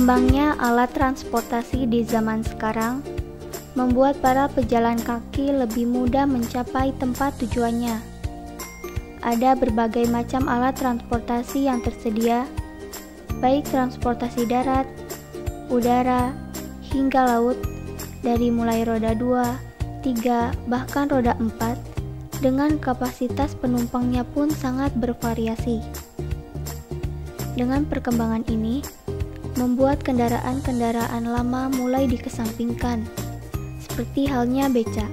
Berkembangnya alat transportasi di zaman sekarang membuat para pejalan kaki lebih mudah mencapai tempat tujuannya. Ada berbagai macam alat transportasi yang tersedia, baik transportasi darat, udara, hingga laut, dari mulai roda 2, 3, bahkan roda 4, dengan kapasitas penumpangnya pun sangat bervariasi. Dengan perkembangan ini, membuat kendaraan-kendaraan lama mulai dikesampingkan, seperti halnya beca.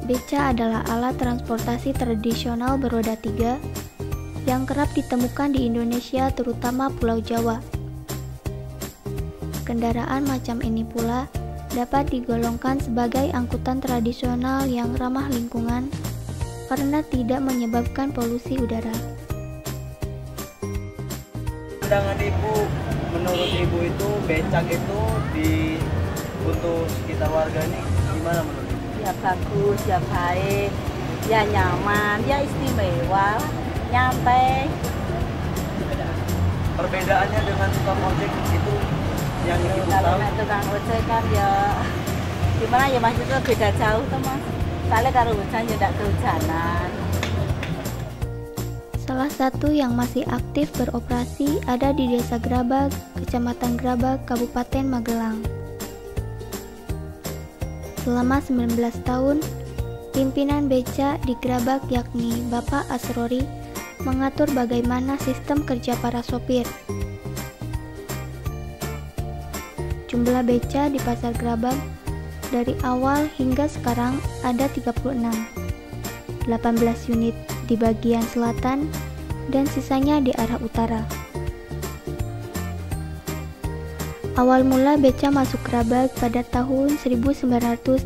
Beca adalah alat transportasi tradisional beroda 3 yang kerap ditemukan di Indonesia, terutama Pulau Jawa. Kendaraan macam ini pula dapat digolongkan sebagai angkutan tradisional yang ramah lingkungan karena tidak menyebabkan polusi udara. Pandangan Ibu, menurut Ibu itu becak itu untuk sekitar warga ini gimana menurut Ibu? Ya bagus, ya baik, ya nyaman, ya istimewa, nyantai. Perbedaannya dengan tukang ojek itu yang Ibu tahu? Kalau tukang ojek kan ya gimana ya, maksudnya beda jauh tuh Mas. Soalnya kalau hujan ya tidak kehujanan. Salah satu yang masih aktif beroperasi ada di Desa Grabag, Kecamatan Grabag, Kabupaten Magelang. Selama 19 tahun, pimpinan beca di Grabag yakni Bapak Asrori mengatur bagaimana sistem kerja para sopir. Jumlah beca di Pasar Grabag dari awal hingga sekarang ada 36, 18 unit di bagian selatan dan sisanya di arah utara. Awal mula beca masuk Grabag pada tahun 1988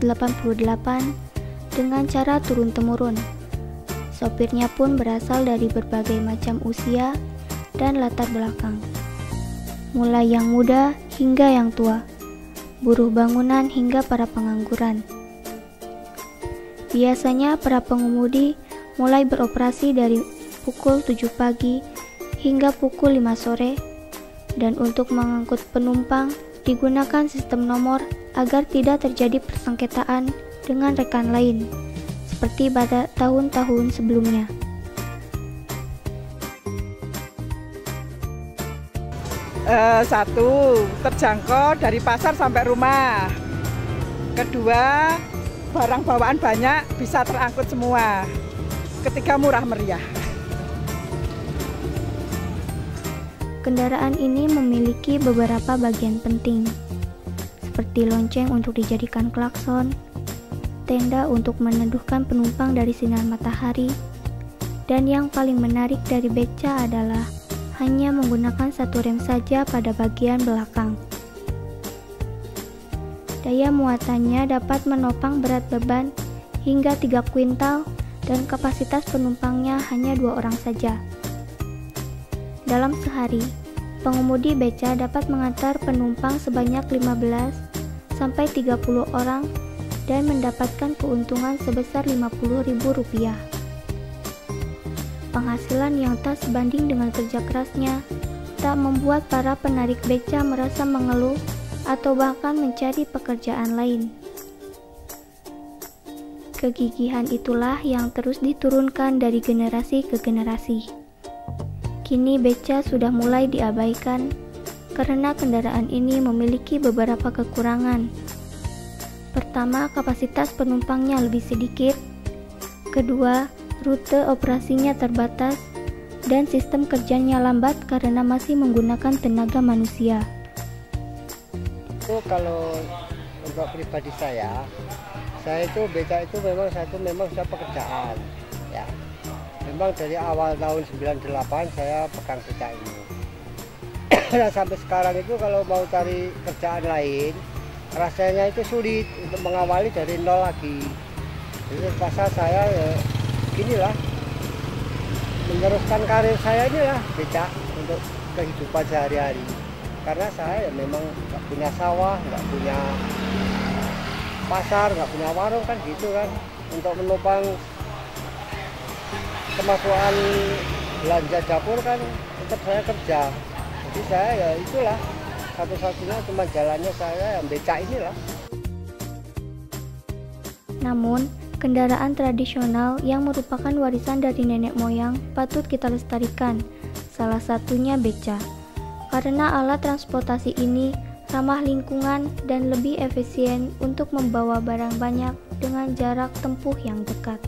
dengan cara turun-temurun. Sopirnya pun berasal dari berbagai macam usia dan latar belakang, mulai yang muda hingga yang tua, buruh bangunan hingga para pengangguran. Biasanya para pengemudi mulai beroperasi dari pukul 7 pagi hingga pukul 5 sore, dan untuk mengangkut penumpang digunakan sistem nomor agar tidak terjadi persengketaan dengan rekan lain, seperti pada tahun-tahun sebelumnya. Satu, terjangkau dari pasar sampai rumah. Kedua, barang bawaan banyak bisa terangkut semua. Ketiga, murah meriah. Kendaraan ini memiliki beberapa bagian penting, seperti lonceng untuk dijadikan klakson, tenda untuk meneduhkan penumpang dari sinar matahari, dan yang paling menarik dari beca adalah hanya menggunakan satu rem saja pada bagian belakang. Daya muatannya dapat menopang berat beban hingga 3 kuintal dan kapasitas penumpangnya hanya 2 orang saja. Dalam sehari, pengemudi beca dapat mengantar penumpang sebanyak 15 sampai 30 orang dan mendapatkan keuntungan sebesar Rp50.000. Penghasilan yang tak sebanding dengan kerja kerasnya tak membuat para penarik beca merasa mengeluh atau bahkan mencari pekerjaan lain. Kegigihan itulah yang terus diturunkan dari generasi ke generasi. Kini beca sudah mulai diabaikan karena kendaraan ini memiliki beberapa kekurangan. Pertama, kapasitas penumpangnya lebih sedikit. Kedua, rute operasinya terbatas. Dan sistem kerjanya lambat karena masih menggunakan tenaga manusia. Kalau untuk pribadi saya itu beca itu memang sudah pekerjaan. Ya. Memang dari awal tahun 98 saya pegang beca ini. Nah, sampai sekarang itu kalau mau cari kerjaan lain, rasanya itu sulit untuk mengawali dari nol lagi. Jadi pasal saya ya ginilah, meneruskan karir saya inilah beca untuk kehidupan sehari-hari. Karena saya ya memang nggak punya sawah, nggak punya pasar, nggak punya warung kan gitu kan. Untuk menopang kemasukan belanja dapur kan tetap saya kerja. Jadi saya ya itulah satu-satunya cuma jalannya saya yang becak inilah. Namun, kendaraan tradisional yang merupakan warisan dari nenek moyang patut kita lestarikan, salah satunya beca. Karena alat transportasi ini ramah lingkungan dan lebih efisien untuk membawa barang banyak dengan jarak tempuh yang dekat.